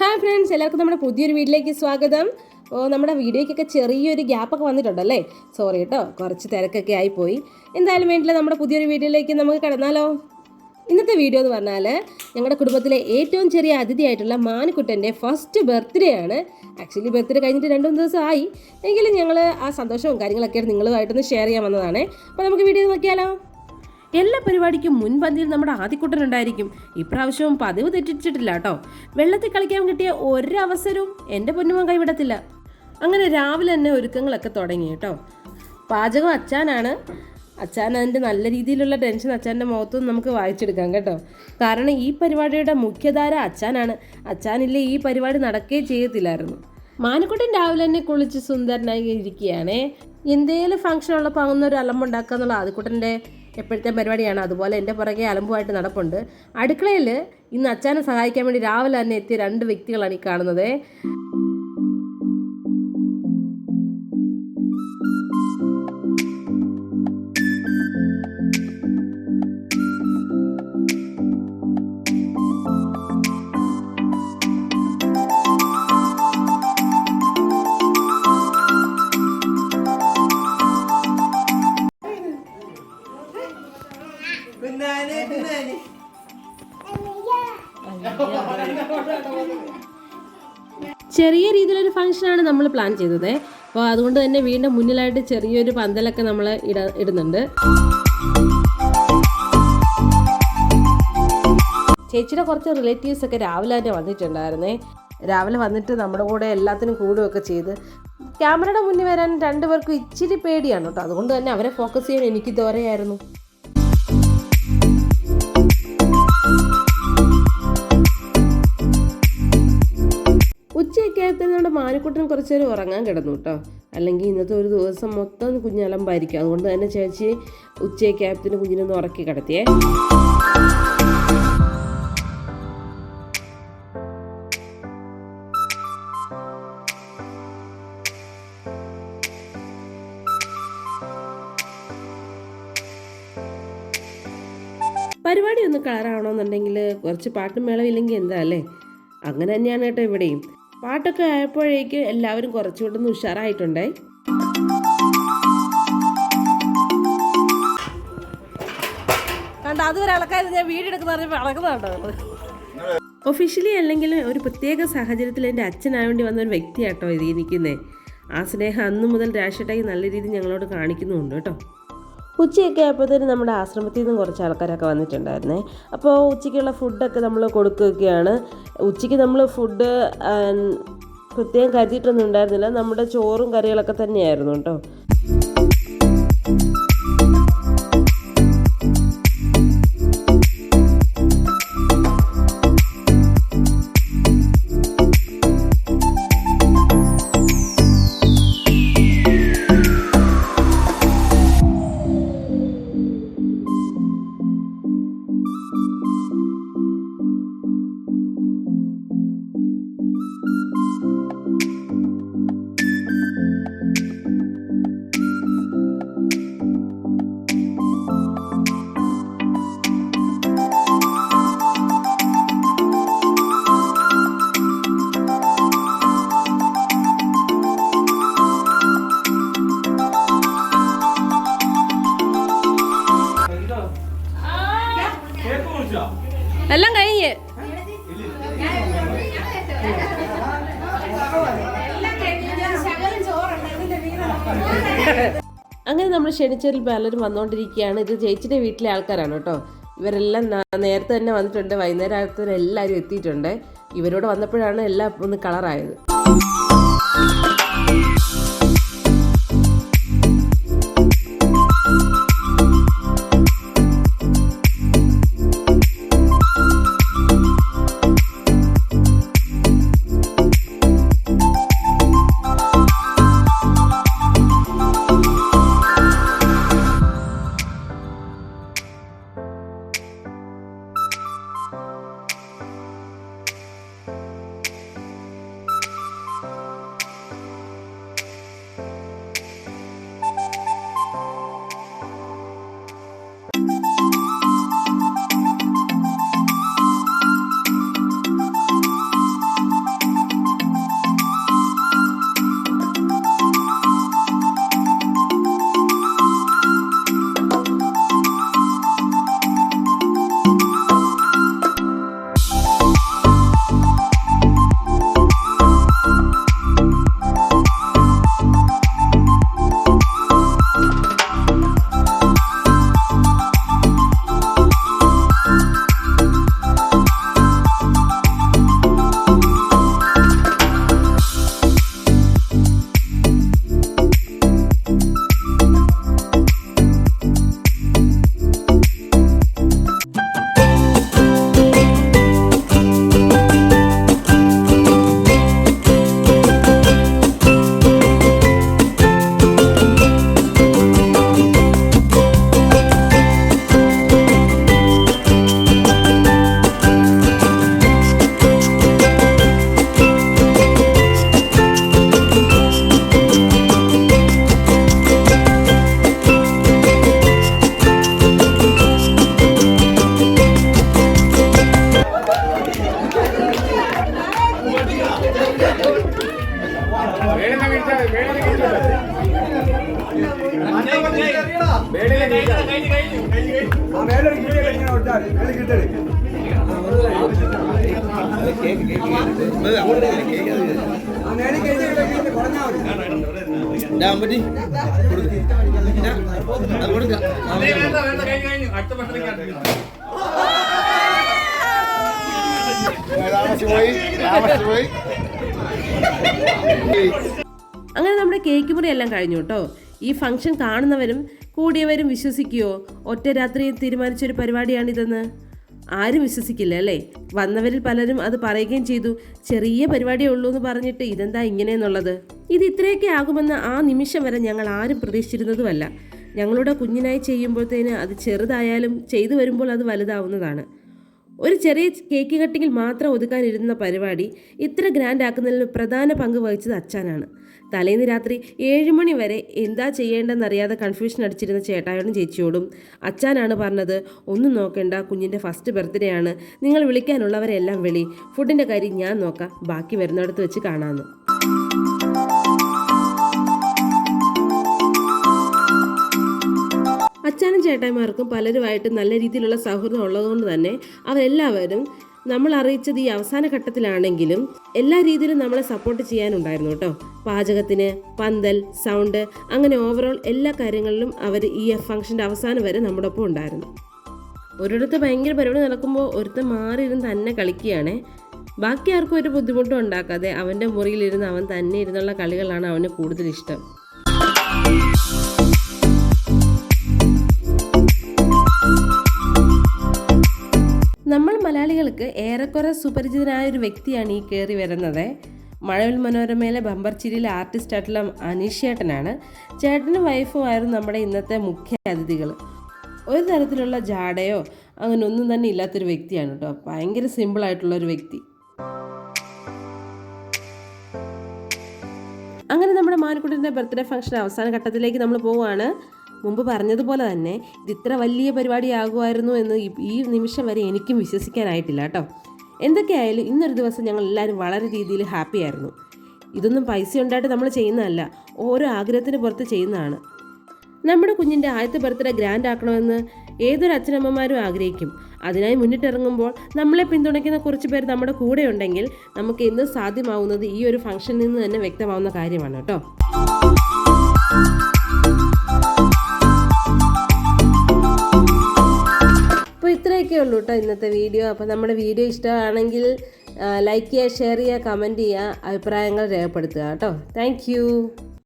Hi friends, എല്ലാവർക്കും നമ്മുടെ പുതിയൊരു വീഡിയോയിലേക്ക് സ്വാഗതം. നമ്മുടെ വീഡിയോയ്ക്കൊക്കെ ചെറിയൊരു ഗ്യാപ്പൊക്കെ വന്നിട്ടുണ്ടല്ലേ, സോറി കേട്ടോ, കുറച്ച് തിരക്കൊക്കെ ആയിപ്പോയി. എന്തായാലും വേണ്ടില്ല, നമ്മുടെ പുതിയൊരു വീഡിയോയിലേക്ക് നമുക്ക് കടന്നാലോ. ഇന്നത്തെ വീഡിയോ എന്ന് പറഞ്ഞാൽ ഞങ്ങളുടെ കുടുംബത്തിലെ ഏറ്റവും ചെറിയ അതിഥിയായിട്ടുള്ള മാനുക്കുട്ടൻ്റെ ഫസ്റ്റ് ബർത്ത്ഡേ ആണ്. ആക്ച്വലി ബർത്ത്ഡേ കഴിഞ്ഞിട്ട് 2-3 ദിവസം ആയി, എങ്കിലും ഞങ്ങൾ ആ സന്തോഷവും കാര്യങ്ങളൊക്കെ നിങ്ങളുമായിട്ടൊന്ന് ഷെയർ ചെയ്യാൻ വന്നതാണ്. അപ്പോൾ നമുക്ക് വീഡിയോ നോക്കിയാലോ. എല്ലാ പരിപാടിക്കും മുൻപന്തിയിൽ നമ്മുടെ ആദ്യക്കുട്ടനുണ്ടായിരിക്കും. ഇപ്രാവശ്യവും പതിവ് തെറ്റിച്ചിട്ടില്ല കേട്ടോ. വെള്ളത്തിൽ കളിക്കാൻ കിട്ടിയ ഒരവസരവും എൻ്റെ പൊന്നുമോൻ കൈവിടത്തില്ല. അങ്ങനെ രാവിലെ തന്നെ ഒരുക്കങ്ങളൊക്കെ തുടങ്ങി കേട്ടോ. പാചകം അച്ചാനാണ്. അച്ചാൻ അതിൻ്റെ നല്ല രീതിയിലുള്ള ടെൻഷൻ അച്ചാൻ്റെ മുഖത്തുനിന്ന് നമുക്ക് വായിച്ചെടുക്കാം കേട്ടോ. കാരണം ഈ പരിപാടിയുടെ മുഖ്യധാര അച്ചാനാണ്. അച്ചാനില്ലേ ഈ പരിപാടി നടക്കുകയും ചെയ്യത്തില്ലായിരുന്നു. മാനുക്കുട്ടൻ രാവിലെ തന്നെ കുളിച്ച് സുന്ദരനായി ഇരിക്കുകയാണേ. എന്തേലും ഫംഗ്ഷൻ ഉള്ളപ്പോൾ അങ്ങനൊരു അലമ്പുണ്ടാക്കുക എന്നുള്ള ആദ്യക്കുട്ടൻ്റെ എപ്പോഴത്തെ പരിപാടിയാണ്. അതുപോലെ എൻ്റെ പുറകെ അലമ്പുമായിട്ട് നടപ്പുണ്ട്. അടുക്കളയിൽ ഇന്ന് അച്ചാനെ സഹായിക്കാൻ വേണ്ടി രാവിലെ തന്നെ എത്തിയ 2 വ്യക്തികളാണ് ഈ കാണുന്നത്. ചെറിയ രീതിയിലൊരു ഫംഗ്ഷനാണ് നമ്മൾ പ്ലാൻ ചെയ്തത്. അപ്പോൾ അതുകൊണ്ട് തന്നെ വീടിൻ്റെ മുന്നിലായിട്ട് ചെറിയൊരു പന്തലൊക്കെ നമ്മൾ ഇടുന്നുണ്ട്. ചേച്ചിയുടെ കുറച്ച് റിലേറ്റീവ്സ് ഒക്കെ രാവിലെ തന്നെ വന്നിട്ടുണ്ടായിരുന്നേ. രാവിലെ വന്നിട്ട് നമ്മുടെ കൂടെ എല്ലാത്തിനും കൂടുകയൊക്കെ ചെയ്ത് ക്യാമറയുടെ മുന്നിൽ വരാൻ 2 പേർക്കും ഇച്ചിരി പേടിയാണ് കേട്ടോ. അതുകൊണ്ട് തന്നെ അവരെ ഫോക്കസ് ചെയ്യാൻ എനിക്ക് ദൂരെയായിരുന്നു. ഉച്ചയൊക്കെ ആയപ്പോൾ നമ്മുടെ മാനുക്കുട്ടൻ കുറച്ച് നേരം ഉറങ്ങാൻ കിടന്നു കേട്ടോ. അല്ലെങ്കിൽ ഇന്നത്തെ ഒരു ദിവസം മൊത്തം കുഞ്ഞലമ്പായിരിക്കും. അതുകൊണ്ട് തന്നെ ചേച്ചി ഉച്ചയൊക്കെ ആയപ്പത്തിന് കുഞ്ഞിനൊന്ന് ഉറക്കി കിടത്തിയേ. പരിപാടി ഒന്ന് കളറാവണമെന്നുണ്ടെങ്കിൽ കുറച്ച് പാട്ടും മേളമില്ലെങ്കിൽ എന്താ അല്ലേ. അങ്ങനെ തന്നെയാണ് കേട്ടോ ഇവിടെയും. പാട്ടൊക്കെ ആയപ്പോഴേക്ക് എല്ലാവരും കുറച്ചുകൂടെ ഉഷാറായിട്ടുണ്ടേ. കണ്ട അതുവരെ ആൾക്കാർ ഞാൻ വീഡിയോ എടുക്കുന്ന ഒഫീഷ്യലി അല്ലെങ്കിൽ ഒരു പ്രത്യേക സാഹചര്യത്തിൽ എൻ്റെ അച്ഛനാവേണ്ടി വന്ന ഒരു വ്യക്തിയാട്ടോ ഇത് നിൽക്കുന്നേ. ആ സ്നേഹം അന്നു മുതൽ രാഷ്ട്രീയമായി നല്ല രീതിയിൽ ഞങ്ങളോട് കാണിക്കുന്നുണ്ട് കേട്ടോ. ഉച്ചയൊക്കെ ആയപ്പോഴത്തേനും നമ്മുടെ ആശ്രമത്തിൽ നിന്നും കുറച്ച് ആൾക്കാരൊക്കെ വന്നിട്ടുണ്ടായിരുന്നേ. അപ്പോൾ ഉച്ചയ്ക്കുള്ള ഫുഡൊക്കെ നമ്മൾ കൊടുക്കുകയൊക്കെയാണ്. ഉച്ചയ്ക്ക് നമ്മൾ ഫുഡ് പ്രത്യേകം കരുതിയിട്ടൊന്നും ഉണ്ടായിരുന്നില്ല. നമ്മുടെ ചോറും കറികളൊക്കെ തന്നെയായിരുന്നു കേട്ടോ. എല്ലാം കഴിഞ്ഞ് അങ്ങനെ നമ്മൾ ക്ഷണിച്ചതിൽ പലരും വന്നുകൊണ്ടിരിക്കുകയാണ്. ഇത് ചേച്ചിയുടെ വീട്ടിലെ ആൾക്കാരാണ് കേട്ടോ. ഇവരെല്ലാം നേരത്തെ തന്നെ വന്നിട്ടുണ്ട്. വൈകുന്നേരം ആയപ്പോഴെല്ലാവരും എത്തിയിട്ടുണ്ട്. ഇവരോട് വന്നപ്പോഴാണ് എല്ലാം ഒന്ന് കളറായത്. അങ്ങനെ നമ്മുടെ കേക്ക് മുറി എല്ലാം കഴിഞ്ഞു കേട്ടോ. ഈ ഫംഗ്ഷൻ കാണുന്നവരും കൂടിയവരും വിശ്വസിക്കുമോ ഒറ്റ രാത്രിയിൽ തീരുമാനിച്ചൊരു പരിപാടിയാണിതെന്ന്? ആരും വിശ്വസിക്കില്ല അല്ലേ? വന്നവരിൽ പലരും അത് പറയുകയും ചെയ്തു. ചെറിയ പരിപാടിയേ ഉള്ളൂ എന്ന് പറഞ്ഞിട്ട് ഇതെന്താ ഇങ്ങനെയെന്നുള്ളത്. ഇത് ഇത്രയൊക്കെ ആകുമെന്ന് ആ നിമിഷം വരെ ഞങ്ങൾ ആരും പ്രതീക്ഷിച്ചിരുന്നതുമല്ല. ഞങ്ങളുടെ കുഞ്ഞിനായി ചെയ്യുമ്പോഴത്തേന് അത് ചെറുതായാലും ചെയ്തു വരുമ്പോൾ അത് വലുതാവുന്നതാണ്. ഒരു ചെറിയ കേക്ക് കട്ടിങ്ങിൽ മാത്രം ഒതുക്കാനിരുന്ന പരിപാടി ഇത്ര ഗ്രാൻഡ് ആക്കുന്നതിൽ പ്രധാന പങ്ക് വഹിച്ചത് അച്ഛനാണ്. തലേന്ന് രാത്രി 7 മണി വരെ എന്താ ചെയ്യേണ്ടെന്നറിയാതെ കൺഫ്യൂഷൻ അടിച്ചിരുന്ന ചേട്ടായോടും ചേച്ചിയോടും അച്ഛനാണ് പറഞ്ഞത്, ഒന്നും നോക്കേണ്ട, കുഞ്ഞിൻ്റെ ഫസ്റ്റ് ബർത്ത്ഡേ ആണ്, നിങ്ങൾ വിളിക്കാനുള്ളവരെല്ലാം വിളി, ഫുഡിൻ്റെ കാര്യം ഞാൻ നോക്കാം, ബാക്കി വരുന്നിടത്ത് വെച്ച് കാണാമെന്ന്. അച്ഛനും ചേട്ടായിമാർക്കും പലരുമായിട്ട് നല്ല രീതിയിലുള്ള സൗഹൃദം ഉള്ളതുകൊണ്ട് തന്നെ അവരെല്ലാവരും നമ്മൾ അറിയിച്ചത് ഈ അവസാന ഘട്ടത്തിലാണെങ്കിലും എല്ലാ രീതിയിലും നമ്മളെ സപ്പോർട്ട് ചെയ്യാനുണ്ടായിരുന്നു കേട്ടോ. പാചകത്തിന്, പന്തൽ, സൗണ്ട്, അങ്ങനെ ഓവറോൾ എല്ലാ കാര്യങ്ങളിലും അവർ ഈ ഫംഗ്ഷൻ്റെ അവസാനം വരെ നമ്മുടെ ഒപ്പം ഉണ്ടായിരുന്നു. ഒരിടത്ത് ഭയങ്കര പരിപാടി നടക്കുമ്പോൾ ഒരുത്തൻ മാറിയിരുന്ന് തന്നെ കളിക്കുകയാണേ. ബാക്കി ആർക്കും ഒരു ബുദ്ധിമുട്ടും ഉണ്ടാക്കാതെ അവൻ്റെ മുറിയിലിരുന്ന് അവൻ തന്നെ ഇരുന്നുള്ള കളികളാണ് അവന് കൂടുതൽ ഇഷ്ടം. നമ്മൾ മലയാളികൾക്ക് ഏറെക്കുറെ സുപരിചിതനായ ഒരു വ്യക്തിയാണ് ഈ കയറി വരുന്നത്. മഴവിൽ മനോരമയിലെ ബമ്പർ ചിരിയിലെ ആർട്ടിസ്റ്റായിട്ടുള്ള അനീഷ് ചേട്ടനാണ്. ചേട്ടനും വൈഫുമായിരുന്നു നമ്മുടെ ഇന്നത്തെ മുഖ്യ അതിഥികൾ. ഒരു തരത്തിലുള്ള ജാടയോ അങ്ങനെ ഒന്നും തന്നെ ഇല്ലാത്തൊരു വ്യക്തിയാണ് കേട്ടോ. ഭയങ്കര സിമ്പിളായിട്ടുള്ളൊരു വ്യക്തി. അങ്ങനെ നമ്മുടെ മാനുക്കുട്ടിൻ്റെ ബർത്ത്ഡേ ഫംഗ്ഷൻ അവസാന ഘട്ടത്തിലേക്ക് നമ്മൾ പോവുകയാണ്. മുമ്പ് പറഞ്ഞതുപോലെ തന്നെ ഇത് ഇത്ര വലിയ പരിപാടിയാകുമായിരുന്നു എന്ന് ഈ നിമിഷം വരെ എനിക്കും വിശ്വസിക്കാനായിട്ടില്ല കേട്ടോ. എന്തൊക്കെയായാലും ഇന്നൊരു ദിവസം ഞങ്ങൾ എല്ലാവരും വളരെ രീതിയിൽ ഹാപ്പി ആയിരുന്നു. ഇതൊന്നും പൈസ ഉണ്ടായിട്ട് നമ്മൾ ചെയ്യുന്നതല്ല, ഓരോ ആഗ്രഹത്തിന് പുറത്ത് ചെയ്യുന്നതാണ്. നമ്മുടെ കുഞ്ഞിൻ്റെ ആദ്യത്തെ ബർത്ത്ഡേ ഗ്രാൻഡ് ആക്കണമെന്ന് ഏതൊരു അച്ഛനമ്മമാരും ആഗ്രഹിക്കും. അതിനായി മുന്നിട്ടിറങ്ങുമ്പോൾ നമ്മളെ പിന്തുണയ്ക്കുന്ന കുറച്ച് പേർ നമ്മുടെ കൂടെ ഉണ്ടെങ്കിൽ നമുക്ക് ഇന്ന് സാധ്യമാവുന്നത് ഈ ഒരു ഫംഗ്ഷനിൽ നിന്ന് തന്നെ വ്യക്തമാവുന്ന കാര്യമാണ് കേട്ടോ. അപ്പോൾ ഇത്രയൊക്കെ ഉള്ളൂ കേട്ടോ ഇന്നത്തെ വീഡിയോ. അപ്പോൾ നമ്മുടെ വീഡിയോ ഇഷ്ടമാണെങ്കിൽ ലൈക്ക് ചെയ്യുക, ഷെയർ ചെയ്യുക, കമൻറ്റ് ചെയ്യുക, അഭിപ്രായങ്ങൾ രേഖപ്പെടുത്തുക കേട്ടോ. താങ്ക്